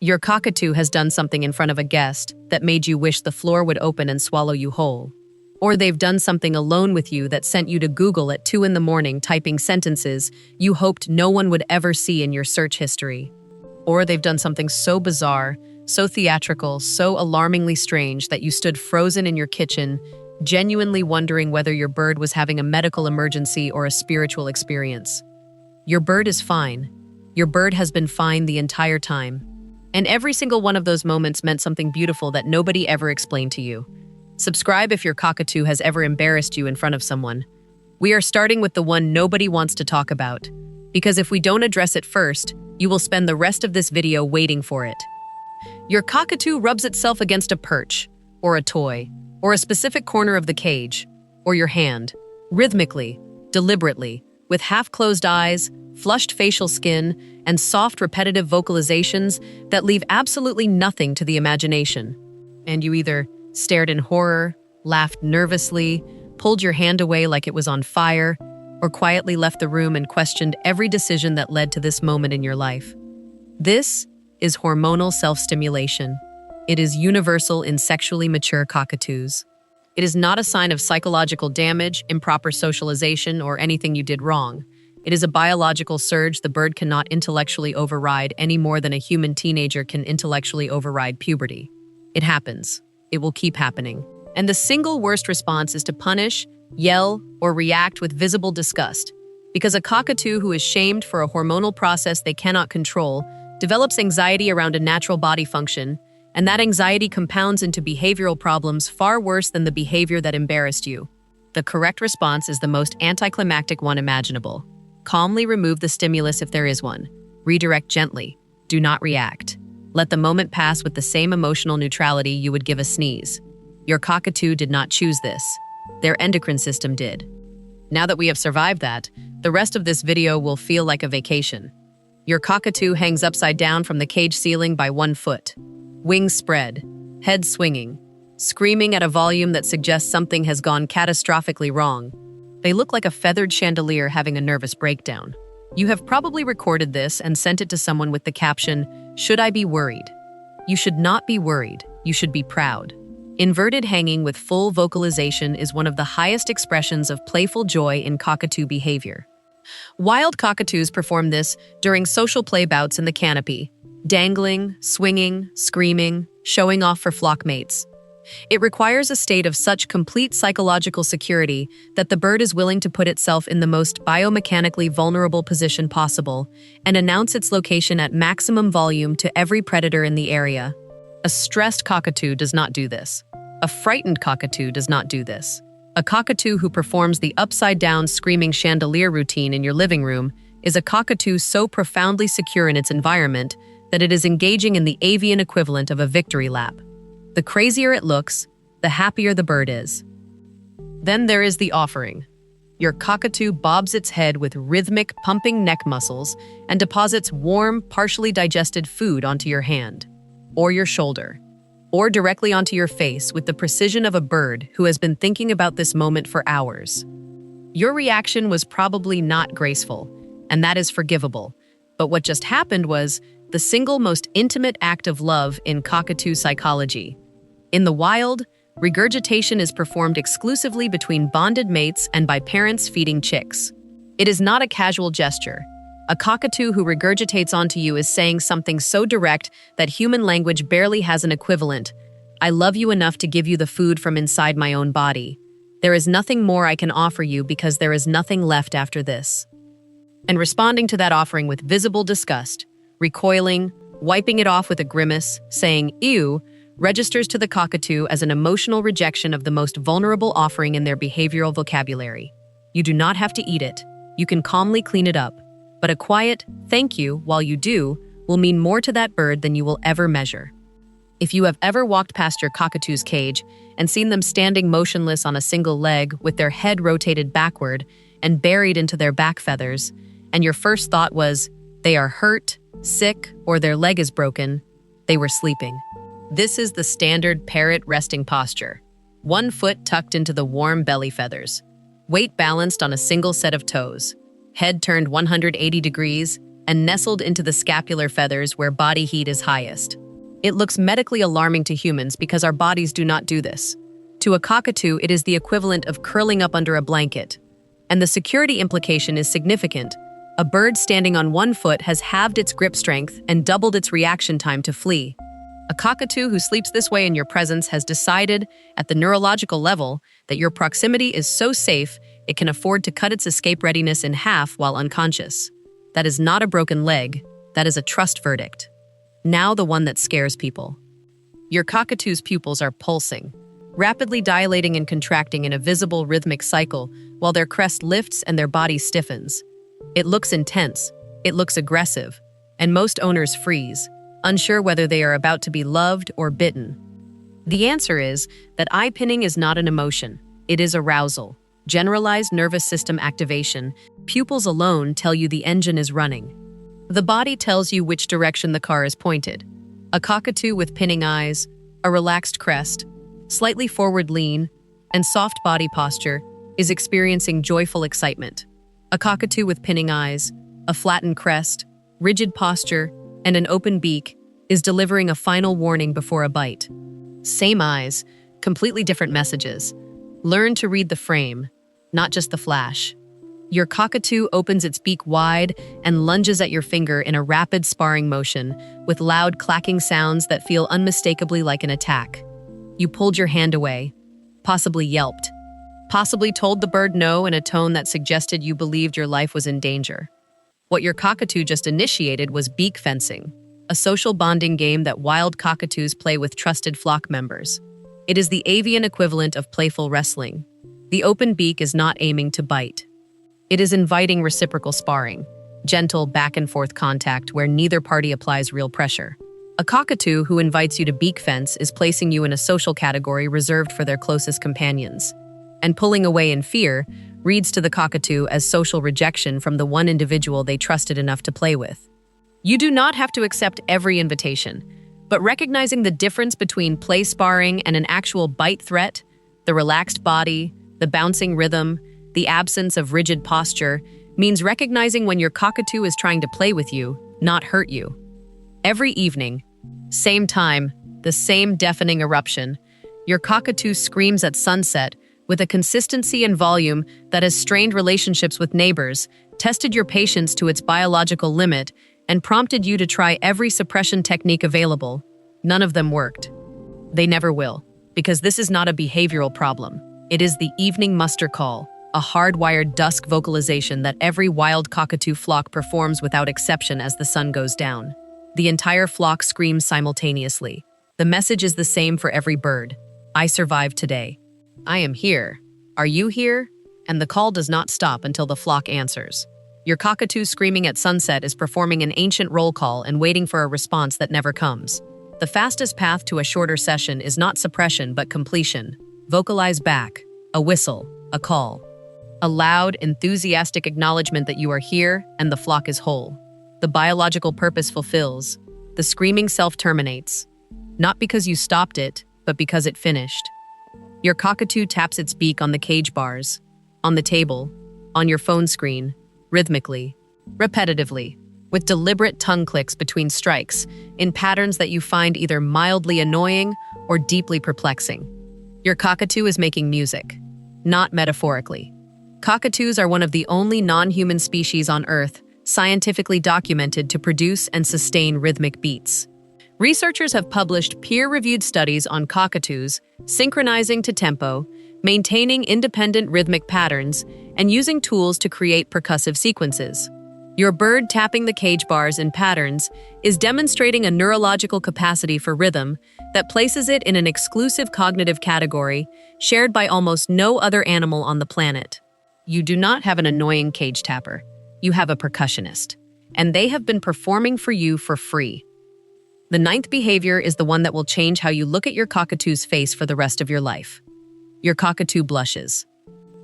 Your cockatoo has done something in front of a guest that made you wish the floor would open and swallow you whole. Or they've done something alone with you that sent you to Google at 2 in the morning typing sentences you hoped no one would ever see in your search history. Or they've done something so bizarre, so theatrical, so alarmingly strange that you stood frozen in your kitchen, genuinely wondering whether your bird was having a medical emergency or a spiritual experience. Your bird is fine. Your bird has been fine the entire time. And every single one of those moments meant something beautiful that nobody ever explained to you. Subscribe if your cockatoo has ever embarrassed you in front of someone. We are starting with the one nobody wants to talk about, because if we don't address it first, you will spend the rest of this video waiting for it. Your cockatoo rubs itself against a perch, or a toy, or a specific corner of the cage, or your hand, rhythmically, deliberately, with half-closed eyes, flushed facial skin, and soft, repetitive vocalizations that leave absolutely nothing to the imagination. And you either stared in horror, laughed nervously, pulled your hand away like it was on fire, or quietly left the room and questioned every decision that led to this moment in your life. This is hormonal self-stimulation. It is universal in sexually mature cockatoos. It is not a sign of psychological damage, improper socialization, or anything you did wrong. It is a biological surge the bird cannot intellectually override any more than a human teenager can intellectually override puberty. It happens. It will keep happening. And the single worst response is to punish, yell, or react with visible disgust. Because a cockatoo who is shamed for a hormonal process they cannot control develops anxiety around a natural body function, and that anxiety compounds into behavioral problems far worse than the behavior that embarrassed you. The correct response is the most anticlimactic one imaginable. Calmly remove the stimulus if there is one. Redirect gently. Do not react. Let the moment pass with the same emotional neutrality you would give a sneeze. Your cockatoo did not choose this. Their endocrine system did. Now that we have survived that, the rest of this video will feel like a vacation. Your cockatoo hangs upside down from the cage ceiling by 1 foot. Wings spread, head swinging, screaming at a volume that suggests something has gone catastrophically wrong. They look like a feathered chandelier having a nervous breakdown. You have probably recorded this and sent it to someone with the caption, "Should I be worried?" You should not be worried. You should be proud. Inverted hanging with full vocalization is one of the highest expressions of playful joy in cockatoo behavior. Wild cockatoos perform this during social play bouts in the canopy, dangling, swinging, screaming, showing off for flock mates. It requires a state of such complete psychological security that the bird is willing to put itself in the most biomechanically vulnerable position possible and announce its location at maximum volume to every predator in the area. A stressed cockatoo does not do this. A frightened cockatoo does not do this. A cockatoo who performs the upside-down screaming chandelier routine in your living room is a cockatoo so profoundly secure in its environment that it is engaging in the avian equivalent of a victory lap. The crazier it looks, the happier the bird is. Then there is the offering. Your cockatoo bobs its head with rhythmic, pumping neck muscles and deposits warm, partially digested food onto your hand, or your shoulder, or directly onto your face with the precision of a bird who has been thinking about this moment for hours. Your reaction was probably not graceful, and that is forgivable. But what just happened was the single most intimate act of love in cockatoo psychology. In the wild, regurgitation is performed exclusively between bonded mates and by parents feeding chicks. It is not a casual gesture. A cockatoo who regurgitates onto you is saying something so direct that human language barely has an equivalent. I love you enough to give you the food from inside my own body. There is nothing more I can offer you because there is nothing left after this. And responding to that offering with visible disgust, recoiling, wiping it off with a grimace, saying, "Ew," registers to the cockatoo as an emotional rejection of the most vulnerable offering in their behavioral vocabulary. You do not have to eat it. You can calmly clean it up. But a quiet, "thank you," while you do, will mean more to that bird than you will ever measure. If you have ever walked past your cockatoo's cage and seen them standing motionless on a single leg with their head rotated backward and buried into their back feathers, and your first thought was, they are hurt, sick, or their leg is broken, they were sleeping. This is the standard parrot resting posture. 1 foot tucked into the warm belly feathers, weight balanced on a single set of toes, head turned 180 degrees, and nestled into the scapular feathers where body heat is highest. It looks medically alarming to humans because our bodies do not do this. To a cockatoo, it is the equivalent of curling up under a blanket. And the security implication is significant. A bird standing on one foot has halved its grip strength and doubled its reaction time to flee. A cockatoo who sleeps this way in your presence has decided, at the neurological level, that your proximity is so safe it can afford to cut its escape readiness in half while unconscious. That is not a broken leg, that is a trust verdict. Now the one that scares people. Your cockatoo's pupils are pulsing, rapidly dilating and contracting in a visible rhythmic cycle while their crest lifts and their body stiffens. It looks intense, it looks aggressive, and most owners freeze, unsure whether they are about to be loved or bitten. The answer is that eye pinning is not an emotion, it is arousal. Generalized nervous system activation, pupils alone tell you the engine is running. The body tells you which direction the car is pointed. A cockatoo with pinning eyes, a relaxed crest, slightly forward lean, and soft body posture is experiencing joyful excitement. A cockatoo with pinning eyes, a flattened crest, rigid posture, and an open beak is delivering a final warning before a bite. Same eyes, completely different messages. Learn to read the frame, not just the flash. Your cockatoo opens its beak wide and lunges at your finger in a rapid sparring motion with loud clacking sounds that feel unmistakably like an attack. You pulled your hand away, possibly yelped, possibly told the bird no in a tone that suggested you believed your life was in danger. What your cockatoo just initiated was beak fencing, a social bonding game that wild cockatoos play with trusted flock members. It is the avian equivalent of playful wrestling. The open beak is not aiming to bite. It is inviting reciprocal sparring, gentle back-and-forth contact where neither party applies real pressure. A cockatoo who invites you to beak fence is placing you in a social category reserved for their closest companions. And pulling away in fear reads to the cockatoo as social rejection from the one individual they trusted enough to play with. You do not have to accept every invitation, but recognizing the difference between play sparring and an actual bite threat, the relaxed body, the bouncing rhythm, the absence of rigid posture, means recognizing when your cockatoo is trying to play with you, not hurt you. Every evening, same time, the same deafening eruption, your cockatoo screams at sunset with a consistency and volume that has strained relationships with neighbors, tested your patience to its biological limit, and prompted you to try every suppression technique available. None of them worked. They never will, because this is not a behavioral problem. It is the evening muster call, a hardwired dusk vocalization that every wild cockatoo flock performs without exception as the sun goes down. The entire flock screams simultaneously. The message is the same for every bird. I survived today. I am here. Are you here? And the call does not stop until the flock answers. Your cockatoo screaming at sunset is performing an ancient roll call and waiting for a response that never comes. The fastest path to a shorter session is not suppression but completion. Vocalize back, a whistle, a call. A loud, enthusiastic acknowledgement that you are here and the flock is whole. The biological purpose fulfills. The screaming self-terminates. Not because you stopped it, but because it finished. Your cockatoo taps its beak on the cage bars, on the table, on your phone screen, rhythmically, repetitively, with deliberate tongue clicks between strikes, in patterns that you find either mildly annoying or deeply perplexing. Your cockatoo is making music, not metaphorically. Cockatoos are one of the only non-human species on Earth scientifically documented to produce and sustain rhythmic beats. Researchers have published peer-reviewed studies on cockatoos synchronizing to tempo, maintaining independent rhythmic patterns, and using tools to create percussive sequences. Your bird tapping the cage bars in patterns is demonstrating a neurological capacity for rhythm that places it in an exclusive cognitive category shared by almost no other animal on the planet. You do not have an annoying cage tapper. You have a percussionist, and they have been performing for you for free. The ninth behavior is the one that will change how you look at your cockatoo's face for the rest of your life. Your cockatoo blushes.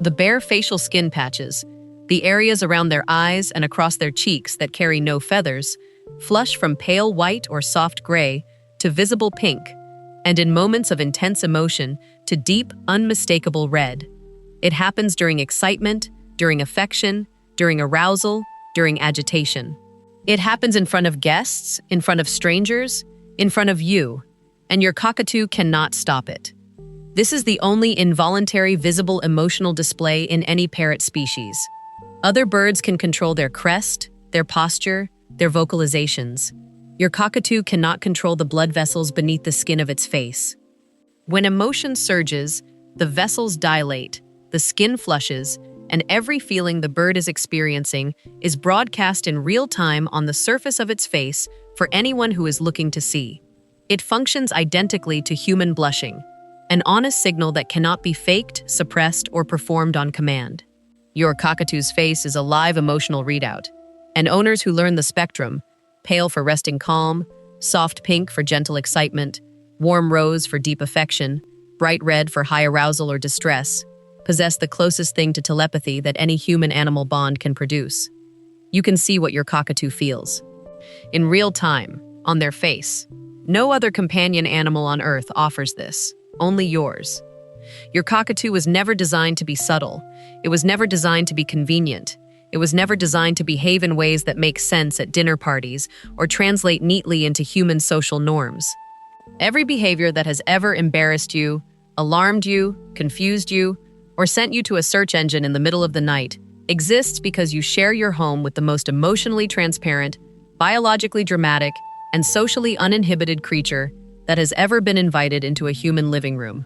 The bare facial skin patches, the areas around their eyes and across their cheeks that carry no feathers, flush from pale white or soft gray to visible pink, and in moments of intense emotion to deep, unmistakable red. It happens during excitement, during affection, during arousal, during agitation. It happens in front of guests, in front of strangers, in front of you, and your cockatoo cannot stop it. This is the only involuntary visible emotional display in any parrot species. Other birds can control their crest, their posture, their vocalizations. Your cockatoo cannot control the blood vessels beneath the skin of its face. When emotion surges, the vessels dilate, the skin flushes, and every feeling the bird is experiencing is broadcast in real time on the surface of its face for anyone who is looking to see. It functions identically to human blushing, an honest signal that cannot be faked, suppressed, or performed on command. Your cockatoo's face is a live emotional readout, and owners who learn the spectrum, pale for resting calm, soft pink for gentle excitement, warm rose for deep affection, bright red for high arousal or distress, possess the closest thing to telepathy that any human-animal bond can produce. You can see what your cockatoo feels. In real time, on their face. No other companion animal on Earth offers this, only yours. Your cockatoo was never designed to be subtle. It was never designed to be convenient. It was never designed to behave in ways that make sense at dinner parties or translate neatly into human social norms. Every behavior that has ever embarrassed you, alarmed you, confused you, or sent you to a search engine in the middle of the night exists because you share your home with the most emotionally transparent, biologically dramatic, and socially uninhibited creature that has ever been invited into a human living room.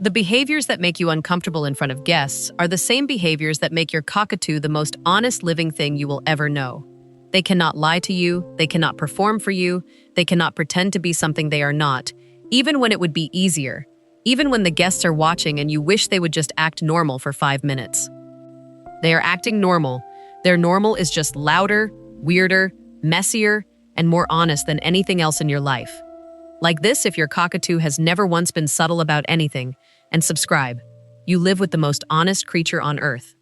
The behaviors that make you uncomfortable in front of guests are the same behaviors that make your cockatoo the most honest living thing you will ever know. They cannot lie to you, they cannot perform for you, they cannot pretend to be something they are not, even when it would be easier, even when the guests are watching and you wish they would just act normal for 5 minutes. They are acting normal. Their normal is just louder, weirder, messier, and more honest than anything else in your life. Like this if your cockatoo has never once been subtle about anything, and subscribe. You live with the most honest creature on Earth.